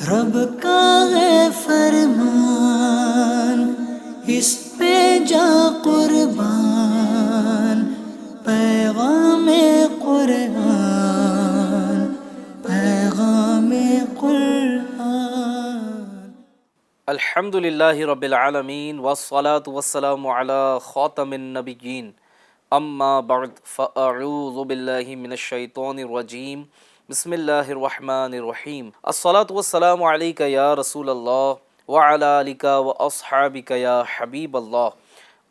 رب کا ہے فرمان، اس پہ جا قربان، پیغام قرآن، پیغام قرآن۔ الحمد للہ رب العالمین والصلاة والسلام علی خاتم النبیین، اما بعد فاعوذ باللہ من الشیطان الرجیم، بسم اللہ الرحمن الرحیم۔ الصلاة والسلام علیک یا رسول اللہ وعلی آلک واصحابک یا حبیب اللہ،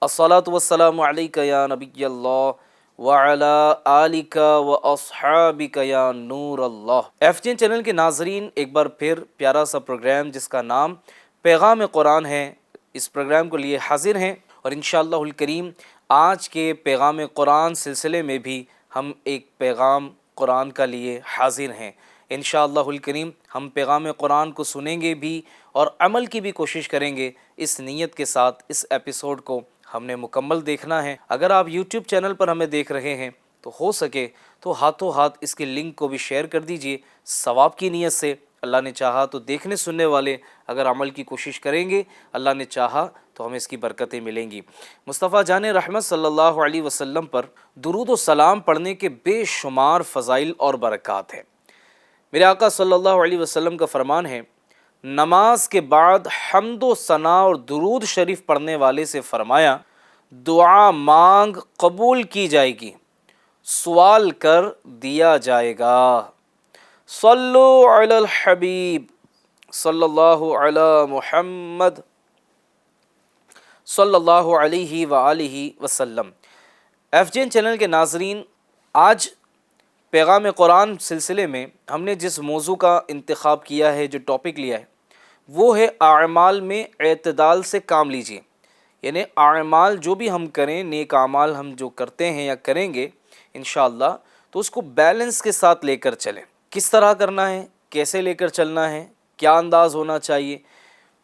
الصلاة والسلام علیک یا نبی اللہ وعلی آلک واصحابک یا نور اللہ۔ ایف جین چینل کے ناظرین، ایک بار پھر پیارا سا پروگرام جس کا نام پیغام قرآن ہے، اس پروگرام کو لیے حاضر ہیں، اور انشاءاللہ الکریم آج کے پیغام قرآن سلسلے میں بھی ہم ایک پیغام قرآن کا لیے حاضر ہیں۔ انشاءاللہ الکریم ہم پیغام قرآن کو سنیں گے بھی اور عمل کی بھی کوشش کریں گے، اس نیت کے ساتھ اس ایپیسوڈ کو ہم نے مکمل دیکھنا ہے۔ اگر آپ یوٹیوب چینل پر ہمیں دیکھ رہے ہیں تو ہو سکے تو ہاتھوں ہاتھ اس کے لنک کو بھی شیئر کر دیجئے، ثواب کی نیت سے۔ اللہ نے چاہا تو دیکھنے سننے والے اگر عمل کی کوشش کریں گے، اللہ نے چاہا تو ہمیں اس کی برکتیں ملیں گی۔ مصطفیٰ جان رحمت صلی اللہ علیہ وسلم پر درود و سلام پڑھنے کے بے شمار فضائل اور برکات ہیں۔ میرے آقا صلی اللہ علیہ وسلم کا فرمان ہے، نماز کے بعد حمد و ثنا اور درود شریف پڑھنے والے سے فرمایا، دعا مانگ قبول کی جائے گی، سوال کر دیا جائے گا۔ صلو علی الحبیب صلی اللہ علی محمد صلی اللہ علیہ وآلہ وسلم۔ ایف جین چینل کے ناظرین، آج پیغام قرآن سلسلے میں ہم نے جس موضوع کا انتخاب کیا ہے، جو ٹاپک لیا ہے، وہ ہے اعمال میں اعتدال سے کام لیجیے۔ یعنی اعمال جو بھی ہم کریں، نیک اعمال ہم جو کرتے ہیں یا کریں گے انشاءاللہ، تو اس کو بیلنس کے ساتھ لے کر چلیں۔ کس طرح کرنا ہے، کیسے لے کر چلنا ہے، کیا انداز ہونا چاہیے،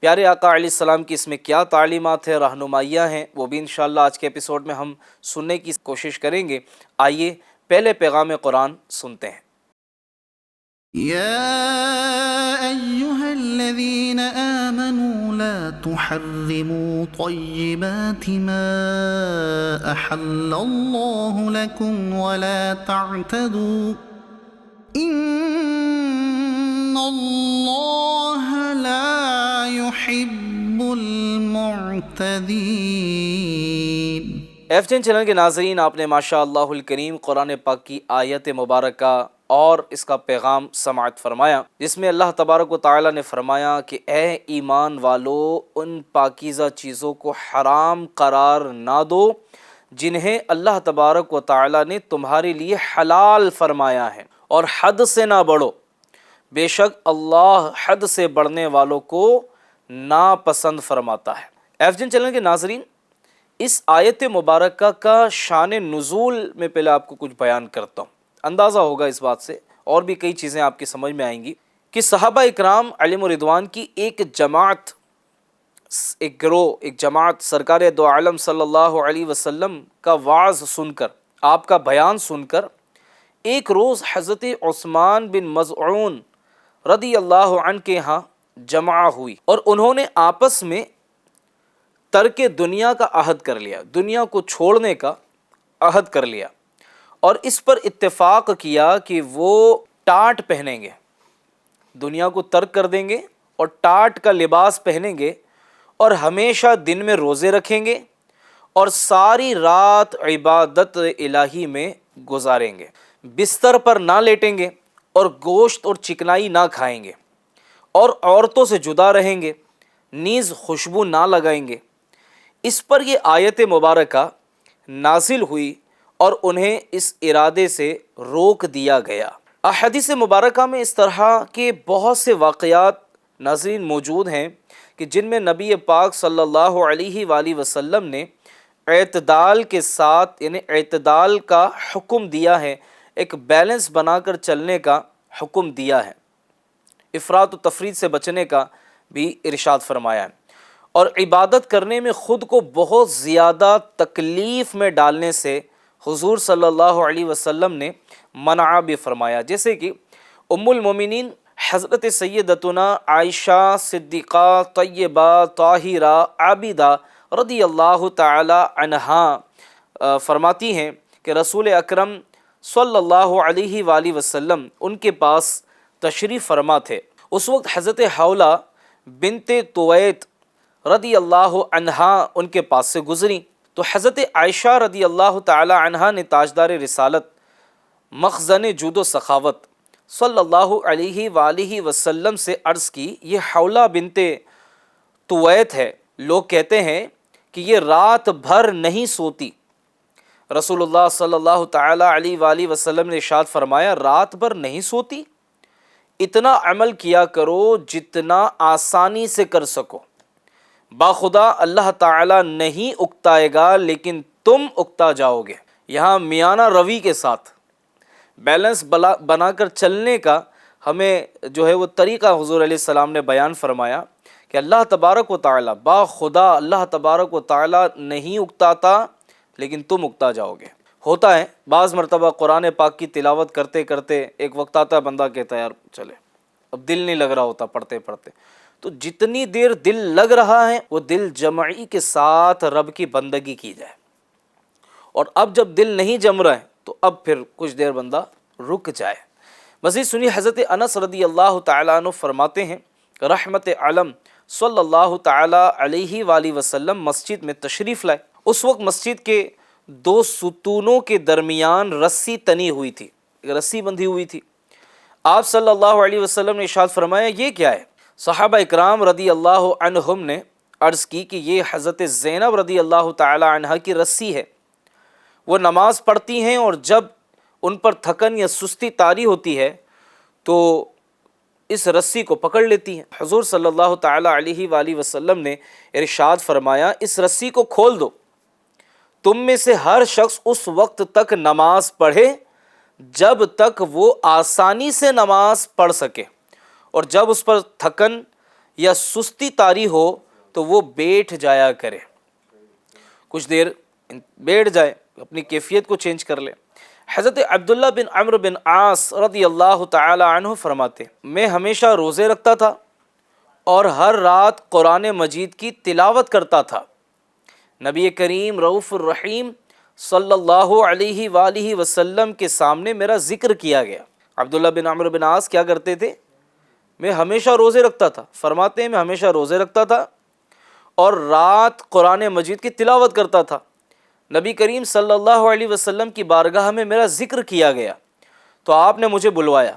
پیارے آقا علیہ السلام کی اس میں کیا تعلیمات ہیں، رہنمائیاں ہیں، وہ بھی انشاءاللہ آج کے ایپیسوڈ میں ہم سننے کی کوشش کریں گے۔ آئیے پہلے پیغام قرآن سنتے ہیں۔ يا أيها الذين آمنوا لا تحرموا طيبات ما أحل الله لكم ولا تعتدوا إن الله لا يحب المعتدين۔ ایف جین چینل کے ناظرین، آپ نے ماشاء اللہ الکریم قرآن پاک کی آیت مبارکہ اور اس کا پیغام سماعت فرمایا، جس میں اللہ تبارک و تعالی نے فرمایا کہ اے ایمان والو، ان پاکیزہ چیزوں کو حرام قرار نہ دو جنہیں اللہ تبارک و تعالی نے تمہارے لیے حلال فرمایا ہے، اور حد سے نہ بڑھو، بے شک اللہ حد سے بڑھنے والوں کو ناپسند فرماتا ہے۔ ایف جین چینل کے ناظرین، اس آیت مبارکہ کا شان نزول میں پہلے آپ کو کچھ بیان کرتا ہوں۔ اندازہ ہوگا اس بات سے، اور بھی کئی چیزیں آپ کی سمجھ میں آئیں گی کہ صحابہ اکرام علیہم رضوان کی ایک جماعت، ایک گروہ، ایک جماعت سرکار دو عالم صلی اللہ علیہ وسلم کا وعظ سن کر، آپ کا بیان سن کر، ایک روز حضرت عثمان بن مظعون رضی اللہ عنہ کے ہاں جمع ہوئی، اور انہوں نے آپس میں ترک دنیا کا عہد کر لیا، دنیا کو چھوڑنے کا عہد کر لیا، اور اس پر اتفاق کیا کہ وہ ٹاٹ پہنیں گے، دنیا کو ترک کر دیں گے اور ٹاٹ کا لباس پہنیں گے، اور ہمیشہ دن میں روزے رکھیں گے اور ساری رات عبادت الہی میں گزاریں گے، بستر پر نہ لیٹیں گے اور گوشت اور چکنائی نہ کھائیں گے، اور عورتوں سے جدا رہیں گے، نیز خوشبو نہ لگائیں گے۔ اس پر یہ آیت مبارکہ نازل ہوئی اور انہیں اس ارادے سے روک دیا گیا۔ احادیث مبارکہ میں اس طرح کے بہت سے واقعات ناظرین موجود ہیں کہ جن میں نبی پاک صلی اللہ علیہ وآلہ وسلم نے اعتدال کے ساتھ، یعنی اعتدال کا حکم دیا ہے، ایک بیلنس بنا کر چلنے کا حکم دیا ہے، افراط و تفریط سے بچنے کا بھی ارشاد فرمایا ہے، اور عبادت کرنے میں خود کو بہت زیادہ تکلیف میں ڈالنے سے حضور صلی اللہ علیہ وسلم نے منع بھی فرمایا۔ جیسے کہ ام المومنین حضرت سیدتنا عائشہ صدیقہ طیبہ طاہرہ عابدہ رضی اللہ تعالی عنہا فرماتی ہیں کہ رسول اکرم صلی اللہ علیہ وآلہ وسلم ان کے پاس تشریف فرما تھے۔ اس وقت حضرت حولہ بنت طویت رضی اللہ عنہا ان کے پاس سے گزری تو حضرت عائشہ رضی اللہ تعالی عنہا نے تاجدار رسالت مخزن جود و سخاوت صلی اللہ علیہ وآلہ وسلم سے عرض کی، یہ حولہ بنت طویت ہے، لوگ کہتے ہیں کہ یہ رات بھر نہیں سوتی۔ رسول اللہ صلی اللہ تعالی علیہ وآلہ وسلم نے ارشاد فرمایا، رات بھر نہیں سوتی؟ اتنا عمل کیا کرو جتنا آسانی سے کر سکو، باخدا اللہ تعالی نہیں اکتائے گا لیکن تم اکتا جاؤ گے۔ یہاں میانہ روی کے ساتھ بیلنس بنا کر چلنے کا ہمیں جو ہے وہ طریقہ حضور علیہ السلام نے بیان فرمایا کہ اللہ تبارک و تعالی باخدا اللہ تبارک و تعالی نہیں اکتاتا لیکن تم اکتا جاؤ گے۔ ہوتا ہے بعض مرتبہ قرآن پاک کی تلاوت کرتے کرتے ایک وقت آتا ہے بندہ کہتا ہے یار چلے اب دل نہیں لگ رہا ہوتا پڑھتے پڑھتے، تو جتنی دیر دل لگ رہا ہے وہ دل جمعی کے ساتھ رب کی بندگی کی جائے، اور اب جب دل نہیں جم رہا ہے تو اب پھر کچھ دیر بندہ رک جائے۔ مزید سنی حضرت انس رضی اللہ تعالیٰ عنہ فرماتے ہیں رحمت عالم صلی اللہ تعالیٰ علیہ وآلہ وسلم مسجد میں تشریف لائے۔ اس وقت مسجد کے دو ستونوں کے درمیان رسی تنی ہوئی تھی، رسی بندھی ہوئی تھی۔ آپ صلی اللہ علیہ وسلم نے ارشاد فرمایا یہ کیا ہے؟ صحابہ اکرام رضی اللہ عنہم نے عرض کی کہ یہ حضرت زینب رضی اللہ تعالی عنہا کی رسی ہے، وہ نماز پڑھتی ہیں اور جب ان پر تھکن یا سستی طاری ہوتی ہے تو اس رسی کو پکڑ لیتی ہیں۔ حضور صلی اللہ تعالی علیہ وآلہ وسلم نے ارشاد فرمایا اس رسی کو کھول دو، تم میں سے ہر شخص اس وقت تک نماز پڑھے جب تک وہ آسانی سے نماز پڑھ سکے، اور جب اس پر تھکن یا سستی طاری ہو تو وہ بیٹھ جایا کرے، کچھ دیر بیٹھ جائے، اپنی کیفیت کو چینج کر لے۔ حضرت عبداللہ بن عمرو بن عاص رضی اللہ تعالی عنہ فرماتے میں ہمیشہ روزے رکھتا تھا اور ہر رات قرآن مجید کی تلاوت کرتا تھا۔ نبی کریم رؤوف الرحیم صلی اللہ علیہ وآلہ وسلم کے سامنے میرا ذکر کیا گیا۔ عبداللہ بن عمرو بن عاص کیا کرتے تھے؟ میں ہمیشہ روزے رکھتا تھا، فرماتے ہیں میں ہمیشہ روزے رکھتا تھا اور رات قرآن مجید کی تلاوت کرتا تھا۔ نبی کریم صلی اللہ علیہ وسلم کی بارگاہ میں میرا ذکر کیا گیا تو آپ نے مجھے بلوایا،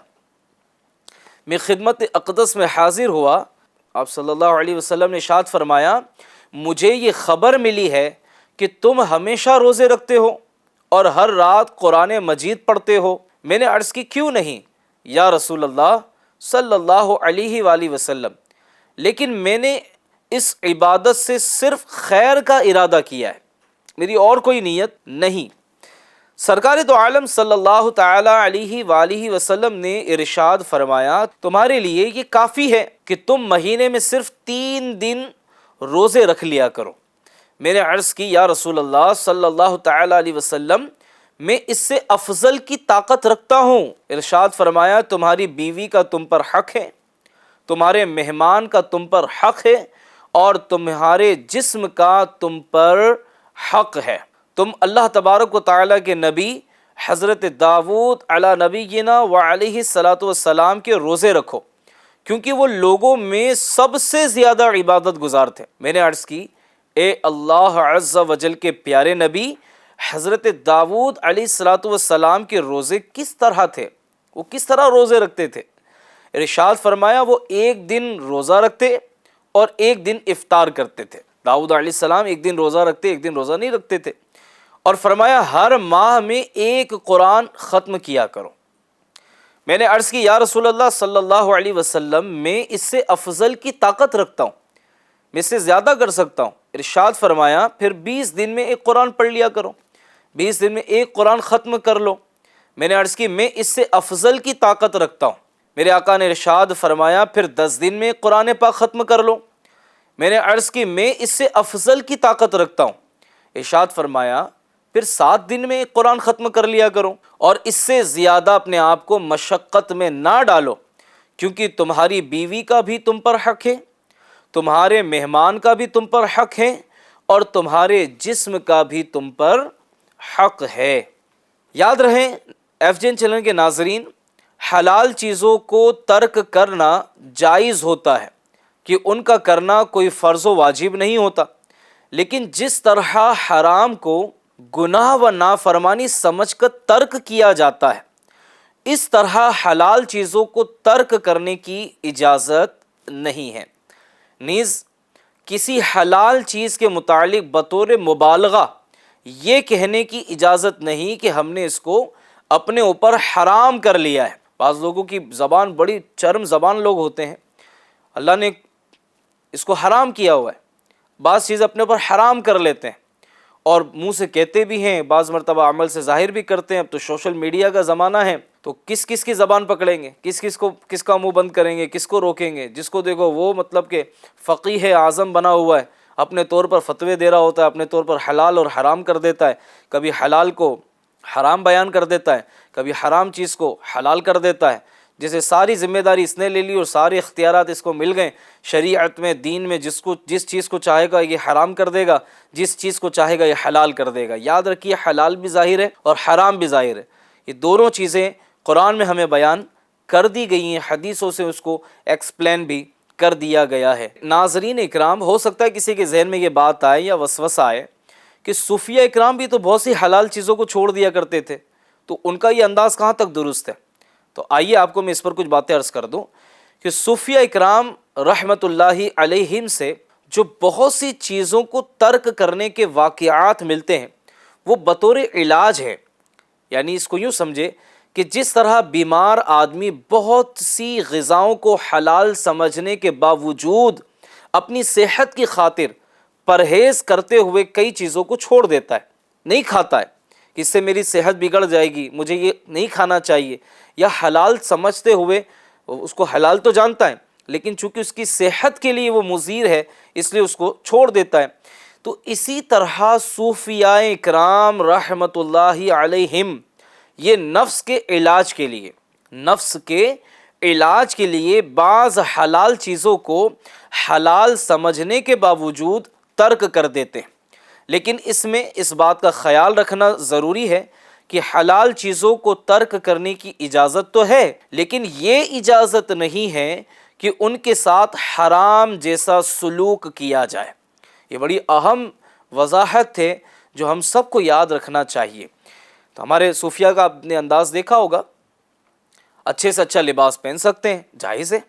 میں خدمت اقدس میں حاضر ہوا۔ آپ صلی اللہ علیہ وسلم نے ارشاد فرمایا مجھے یہ خبر ملی ہے کہ تم ہمیشہ روزے رکھتے ہو اور ہر رات قرآن مجید پڑھتے ہو۔ میں نے عرض کی کیوں نہیں یا رسول اللہ صلی اللہ علیہ وآلہ وسلم، لیکن میں نے اس عبادت سے صرف خیر کا ارادہ کیا ہے، میری اور کوئی نیت نہیں۔ سرکار دو عالم صلی اللہ تعالی علیہ وآلہ وسلم نے ارشاد فرمایا تمہارے لیے یہ کافی ہے کہ تم مہینے میں صرف 3 دن روزے رکھ لیا کرو۔ میں نے عرض کی یا رسول اللہ صلی اللہ تعالی علیہ وسلم میں اس سے افضل کی طاقت رکھتا ہوں۔ ارشاد فرمایا تمہاری بیوی کا تم پر حق ہے، تمہارے مہمان کا تم پر حق ہے، اور تمہارے جسم کا تم پر حق ہے۔ تم اللہ تبارک و تعالیٰ کے نبی حضرت داؤد علی نبینا وعلیہ الصلاۃ والسلام کے روزے رکھو، کیونکہ وہ لوگوں میں سب سے زیادہ عبادت گزار تھے۔ میں نے عرض کی اے اللہ عز و جل کے پیارے نبی، حضرت داؤد علیہ الصلاۃ والسلام کے روزے کس طرح تھے؟ وہ کس طرح روزے رکھتے تھے؟ ارشاد فرمایا وہ ایک دن روزہ رکھتے اور ایک دن افطار کرتے تھے۔ داؤد علیہ السلام ایک دن روزہ رکھتے ایک دن روزہ نہیں رکھتے تھے، اور فرمایا ہر ماہ میں ایک قرآن ختم کیا کرو۔ میں نے عرض کی یا رسول اللہ صلی اللہ علیہ وسلم میں اس سے افضل کی طاقت رکھتا ہوں، میں اس سے زیادہ کر سکتا ہوں۔ ارشاد فرمایا پھر 20 دن میں ایک قرآن پڑھ لیا کرو، 20 دن میں ایک قرآن ختم کر لو۔ میں نے عرض کی میں اس سے افضل کی طاقت رکھتا ہوں۔ میرے آقا نے ارشاد فرمایا پھر 10 دن میں قرآن پاک ختم کر لو۔ میں نے عرض کی میں اس سے افضل کی طاقت رکھتا ہوں۔ ارشاد فرمایا پھر 7 دن میں ایک قرآن ختم کر لیا کرو، اور اس سے زیادہ اپنے آپ کو مشقت میں نہ ڈالو، کیونکہ تمہاری بیوی کا بھی تم پر حق ہے، تمہارے مہمان کا بھی تم پر حق ہے، اور تمہارے جسم کا بھی تم پر حق ہے۔ یاد رہے ایف جین چینل کے ناظرین، حلال چیزوں کو ترک کرنا جائز ہوتا ہے کہ ان کا کرنا کوئی فرض و واجب نہیں ہوتا، لیکن جس طرح حرام کو گناہ و نافرمانی سمجھ کر ترک کیا جاتا ہے، اس طرح حلال چیزوں کو ترک کرنے کی اجازت نہیں ہے۔ نیز کسی حلال چیز کے متعلق بطور مبالغہ یہ کہنے کی اجازت نہیں کہ ہم نے اس کو اپنے اوپر حرام کر لیا ہے۔ بعض لوگوں کی زبان بڑی چرم زبان لوگ ہوتے ہیں، اللہ نے اس کو حرام کیا ہوا ہے، بعض چیز اپنے اوپر حرام کر لیتے ہیں اور منہ سے کہتے بھی ہیں، بعض مرتبہ عمل سے ظاہر بھی کرتے ہیں۔ اب تو سوشل میڈیا کا زمانہ ہے، تو کس کس کی زبان پکڑیں گے، کس کا منہ بند کریں گے، کس کو روکیں گے؟ جس کو دیکھو وہ مطلب کہ فقیہ اعظم بنا ہوا ہے، اپنے طور پر فتوے دے رہا ہوتا ہے، اپنے طور پر حلال اور حرام کر دیتا ہے، کبھی حلال کو حرام بیان کر دیتا ہے، کبھی حرام چیز کو حلال کر دیتا ہے، جیسے ساری ذمہ داری اس نے لے لی اور سارے اختیارات اس کو مل گئے۔ شریعت میں، دین میں جس چیز کو چاہے گا یہ حرام کر دے گا، جس چیز کو چاہے گا یہ حلال کر دے گا۔ یاد رکھیے حلال بھی ظاہر ہے اور حرام بھی ظاہر ہے، یہ دونوں چیزیں قرآن میں ہمیں بیان کر دی گئی ہیں، حدیثوں سے اس کو ایکسپلین بھی کر دیا گیا ہے۔ ناظرین اکرام، ہو سکتا ہے کسی کے ذہن میں یہ بات آئے یا وسوسہ آئے کہ صوفیہ اکرام بھی تو بہت سی حلال چیزوں کو چھوڑ دیا کرتے تھے، تو ان کا یہ انداز کہاں تک درست ہے؟ تو آئیے آپ کو میں اس پر کچھ باتیں عرض کر دوں کہ صوفیہ اکرام رحمۃ اللہ علیہم سے جو بہت سی چیزوں کو ترک کرنے کے واقعات ملتے ہیں وہ بطور علاج ہے۔ یعنی اس کو یوں سمجھے کہ جس طرح بیمار آدمی بہت سی غذاؤں کو حلال سمجھنے کے باوجود اپنی صحت کی خاطر پرہیز کرتے ہوئے کئی چیزوں کو چھوڑ دیتا ہے، نہیں کھاتا ہے کہ اس سے میری صحت بگڑ جائے گی، مجھے یہ نہیں کھانا چاہیے، یا حلال سمجھتے ہوئے اس کو حلال تو جانتا ہے لیکن چونکہ اس کی صحت کے لیے وہ مضر ہے اس لیے اس کو چھوڑ دیتا ہے۔ تو اسی طرح صوفیاء اکرام رحمۃ اللہ علیہم یہ نفس کے علاج کے لیے بعض حلال چیزوں کو حلال سمجھنے کے باوجود ترک کر دیتے ہیں، لیکن اس میں اس بات کا خیال رکھنا ضروری ہے کہ حلال چیزوں کو ترک کرنے کی اجازت تو ہے، لیکن یہ اجازت نہیں ہے کہ ان کے ساتھ حرام جیسا سلوک کیا جائے۔ یہ بڑی اہم وضاحت ہے جو ہم سب کو یاد رکھنا چاہیے۔ تو ہمارے صوفیہ کا آپ نے انداز دیکھا ہوگا، اچھے سے اچھا لباس پہن سکتے ہیں، جائز ہے،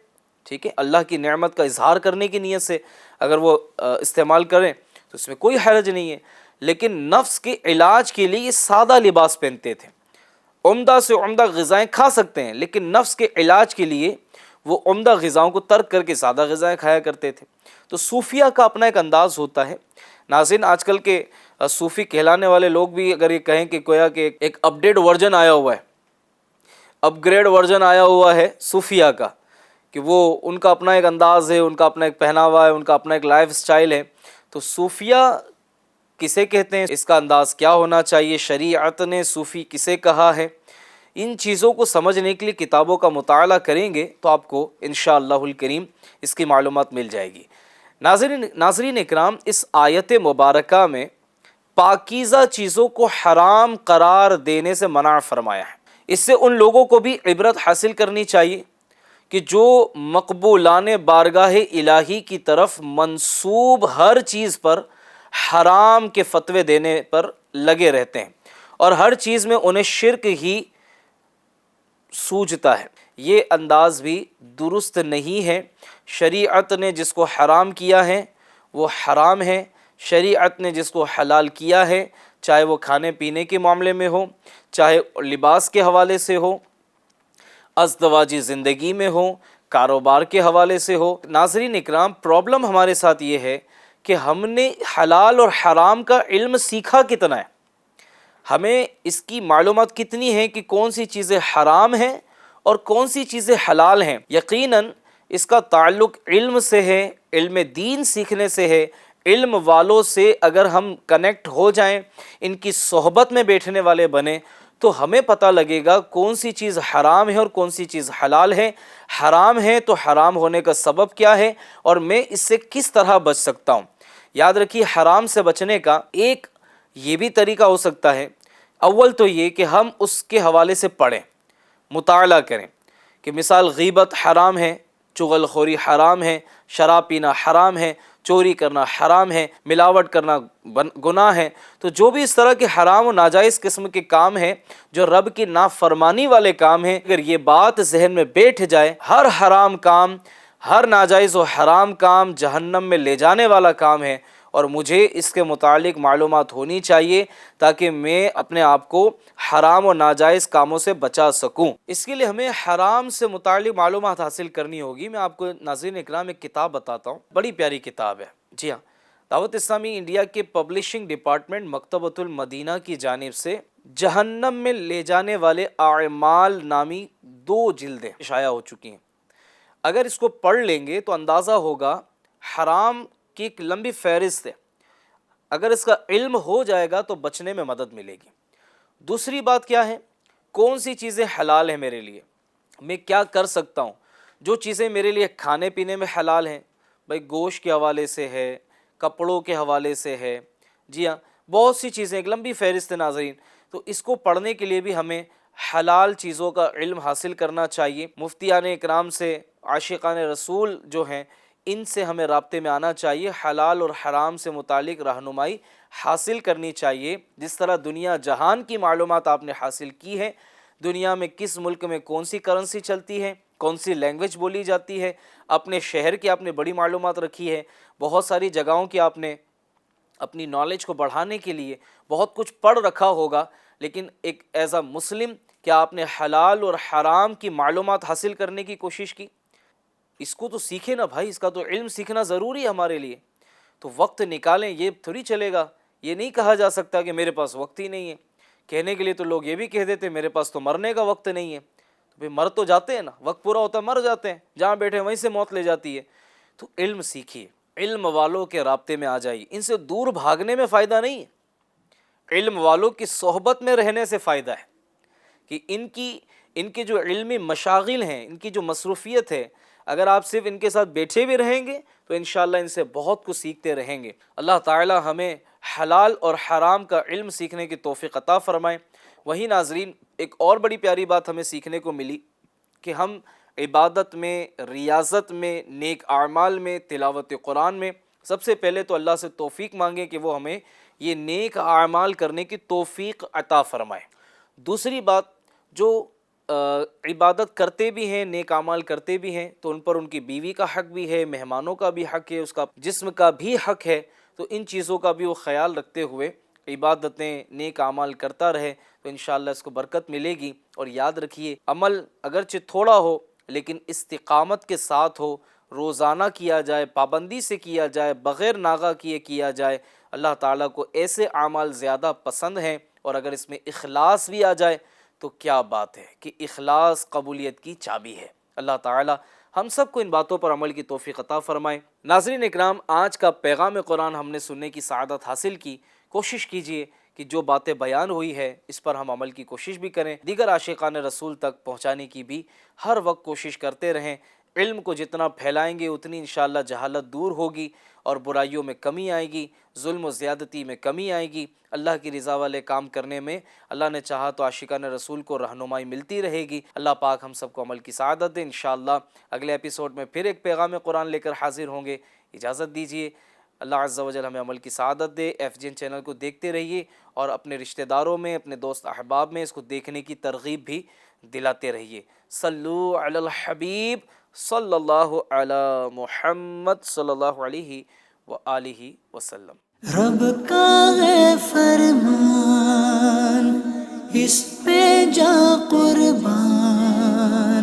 ٹھیک ہے، اللہ کی نعمت کا اظہار کرنے کی نیت سے اگر وہ استعمال کریں تو اس میں کوئی حرج نہیں ہے، لیکن نفس کے علاج کے لیے یہ سادہ لباس پہنتے تھے۔ عمدہ سے عمدہ غذائیں کھا سکتے ہیں لیکن نفس کے علاج کے لیے وہ عمدہ غذاؤں کو ترک کر کے سادہ غذائیں کھایا کرتے تھے۔ تو صوفیہ کا اپنا ایک انداز ہوتا ہے۔ ناظرین، آج کل کے صوفی کہلانے والے لوگ بھی اگر یہ کہیں کہ گویا کہ ایک اپڈیٹ ورژن آیا ہوا ہے، اپ گریڈ ورژن آیا ہوا ہے صوفیہ کا، کہ وہ ان کا اپنا ایک انداز ہے، ان کا اپنا ایک پہناوا ہے، ان کا اپنا ایک لائف سٹائل ہے، تو صوفیہ کسے کہتے ہیں، اس کا انداز کیا ہونا چاہیے، شریعت نے صوفی کسے کہا ہے، ان چیزوں کو سمجھنے کے لیے کتابوں کا مطالعہ کریں گے تو آپ کو انشاءاللہ الکریم اس کی معلومات مل جائے گی۔ ناظرین اکرام، اس آیت مبارکہ میں پاکیزہ چیزوں کو حرام قرار دینے سے منع فرمایا ہے۔ اس سے ان لوگوں کو بھی عبرت حاصل کرنی چاہیے کہ جو مقبولان بارگاہ الہی کی طرف منسوب ہر چیز پر حرام کے فتوے دینے پر لگے رہتے ہیں اور ہر چیز میں انہیں شرک ہی سوجتا ہے، یہ انداز بھی درست نہیں ہے۔ شریعت نے جس کو حرام کیا ہے وہ حرام ہے، شریعت نے جس کو حلال کیا ہے، چاہے وہ کھانے پینے کے معاملے میں ہو، چاہے لباس کے حوالے سے ہو، ازدواجی زندگی میں ہو، کاروبار کے حوالے سے ہو۔ ناظرین اکرام، پرابلم ہمارے ساتھ یہ ہے کہ ہم نے حلال اور حرام کا علم سیکھا کتنا ہے، ہمیں اس کی معلومات کتنی ہے کہ کون سی چیزیں حرام ہیں اور کون سی چیزیں حلال ہیں۔ یقیناً اس کا تعلق علم سے ہے، علم دین سیکھنے سے ہے۔ علم والوں سے اگر ہم کنیکٹ ہو جائیں، ان کی صحبت میں بیٹھنے والے بنیں، تو ہمیں پتہ لگے گا کون سی چیز حرام ہے اور کون سی چیز حلال ہے. حرام ہے تو حرام ہونے کا سبب کیا ہے اور میں اس سے کس طرح بچ سکتا ہوں. یاد رکھیے حرام سے بچنے کا ایک یہ بھی طریقہ ہو سکتا ہے. اول تو یہ کہ ہم اس کے حوالے سے پڑھیں، مطالعہ کریں کہ مثال غیبت حرام ہے، چغل خوری حرام ہے، شراب پینا حرام ہے، چوری کرنا حرام ہے، ملاوٹ کرنا گناہ ہے. تو جو بھی اس طرح کے حرام و ناجائز قسم کے کام ہیں، جو رب کی نافرمانی والے کام ہیں، اگر یہ بات ذہن میں بیٹھ جائے ہر حرام کام، ہر ناجائز و حرام کام جہنم میں لے جانے والا کام ہے اور مجھے اس کے متعلق معلومات ہونی چاہیے تاکہ میں اپنے آپ کو حرام و ناجائز کاموں سے بچا سکوں. اس کے لیے ہمیں حرام سے متعلق معلومات حاصل کرنی ہوگی. میں آپ کو ناظرین اکرام ایک کتاب بتاتا ہوں، بڑی پیاری کتاب ہے. جی ہاں، دعوت اسلامی انڈیا کے پبلشنگ ڈپارٹمنٹ مکتبۃ المدینہ کی جانب سے جہنم میں لے جانے والے اعمال نامی 2 جلدیں شائع ہو چکی ہیں. اگر اس کو پڑھ لیں گے تو اندازہ ہوگا حرام کی ایک لمبی فہرست ہے. اگر اس کا علم ہو جائے گا تو بچنے میں مدد ملے گی. دوسری بات کیا ہے، کون سی چیزیں حلال ہیں میرے لیے، میں کیا کر سکتا ہوں. جو چیزیں میرے لیے کھانے پینے میں حلال ہیں، بھائی گوشت کے حوالے سے ہے، کپڑوں کے حوالے سے ہے، جی ہاں بہت سی چیزیں، ایک لمبی فہرست ہے ناظرین. تو اس کو پڑھنے کے لیے بھی ہمیں حلال چیزوں کا علم حاصل کرنا چاہیے. مفتیان اکرام سے، عاشقان رسول جو ہیں، ان سے ہمیں رابطے میں آنا چاہیے. حلال اور حرام سے متعلق رہنمائی حاصل کرنی چاہیے. جس طرح دنیا جہان کی معلومات آپ نے حاصل کی ہے، دنیا میں کس ملک میں کون سی کرنسی چلتی ہے، کون سی لینگویج بولی جاتی ہے، اپنے شہر کی آپ نے بڑی معلومات رکھی ہے، بہت ساری جگہوں کی آپ نے اپنی نالج کو بڑھانے کے لیے بہت کچھ پڑھ رکھا ہوگا. لیکن ایک ایز اے مسلم کیا آپ نے حلال اور حرام کی معلومات حاصل کرنے کی کوشش کی؟ اس کو تو سیکھیں نا بھائی، اس کا تو علم سیکھنا ضروری ہے ہمارے لیے. تو وقت نکالیں، یہ تھوڑی چلے گا. یہ نہیں کہا جا سکتا کہ میرے پاس وقت ہی نہیں ہے. کہنے کے لیے تو لوگ یہ بھی کہہ دیتے میرے پاس تو مرنے کا وقت نہیں ہے. تو پھر مر تو جاتے ہیں نا، وقت پورا ہوتا ہے مر جاتے ہیں، جہاں بیٹھے وہیں سے موت لے جاتی ہے. تو علم سیکھیے، علم والوں کے رابطے میں آ جائیے. ان سے دور بھاگنے میں فائدہ نہیں ہے، علم والوں کی صحبت میں رہنے سے فائدہ ہے. کہ ان کی جو علمی مشاغل ہیں، ان کی جو مصروفیت ہے، اگر آپ صرف ان کے ساتھ بیٹھے بھی رہیں گے تو انشاءاللہ ان سے بہت کچھ سیکھتے رہیں گے. اللہ تعالی ہمیں حلال اور حرام کا علم سیکھنے کی توفیق عطا فرمائے. وہی ناظرین ایک اور بڑی پیاری بات ہمیں سیکھنے کو ملی کہ ہم عبادت میں، ریاضت میں، نیک اعمال میں، تلاوت قرآن میں سب سے پہلے تو اللہ سے توفیق مانگیں کہ وہ ہمیں یہ نیک اعمال کرنے کی توفیق عطا فرمائے. دوسری بات، جو عبادت کرتے بھی ہیں، نیک اعمال کرتے بھی ہیں، تو ان پر ان کی بیوی کا حق بھی ہے، مہمانوں کا بھی حق ہے، اس کا جسم کا بھی حق ہے. تو ان چیزوں کا بھی وہ خیال رکھتے ہوئے عبادتیں، نیک اعمال کرتا رہے تو انشاءاللہ اس کو برکت ملے گی. اور یاد رکھیے عمل اگرچہ تھوڑا ہو لیکن استقامت کے ساتھ ہو، روزانہ کیا جائے، پابندی سے کیا جائے، بغیر ناغہ کیے کیا جائے، اللہ تعالیٰ کو ایسے اعمال زیادہ پسند ہیں. اور اگر اس میں اخلاص بھی آ جائے تو کیا بات ہے کہ اخلاص قبولیت کی چابی ہے. اللہ تعالیٰ ہم سب کو ان باتوں پر عمل کی توفیق عطا فرمائے. ناظرین اکرام، آج کا پیغام قرآن ہم نے سننے کی سعادت حاصل کی. کوشش کیجئے کہ جو باتیں بیان ہوئی ہے اس پر ہم عمل کی کوشش بھی کریں، دیگر عاشقان رسول تک پہنچانے کی بھی ہر وقت کوشش کرتے رہیں. علم کو جتنا پھیلائیں گے اتنی انشاءاللہ جہالت دور ہوگی اور برائیوں میں کمی آئے گی، ظلم و زیادتی میں کمی آئے گی. اللہ کی رضا والے کام کرنے میں اللہ نے چاہا تو عاشقان رسول کو رہنمائی ملتی رہے گی. اللہ پاک ہم سب کو عمل کی سعادت دے. انشاءاللہ اگلے ایپیسوڈ میں پھر ایک پیغام قرآن لے کر حاضر ہوں گے. اجازت دیجیے. اللہ عز و جل ہمیں عمل کی سعادت دے. FGN چینل کو دیکھتے رہیے اور اپنے رشتہ داروں میں، اپنے دوست احباب میں اس کو دیکھنے کی ترغیب بھی دلاتے رہیے. صلو علی الحبیب صلی اللہ علی محمد صلی اللہ علیہ وآلہ وسلم. رب کا ہے فرمان، اس پہ جا قربان.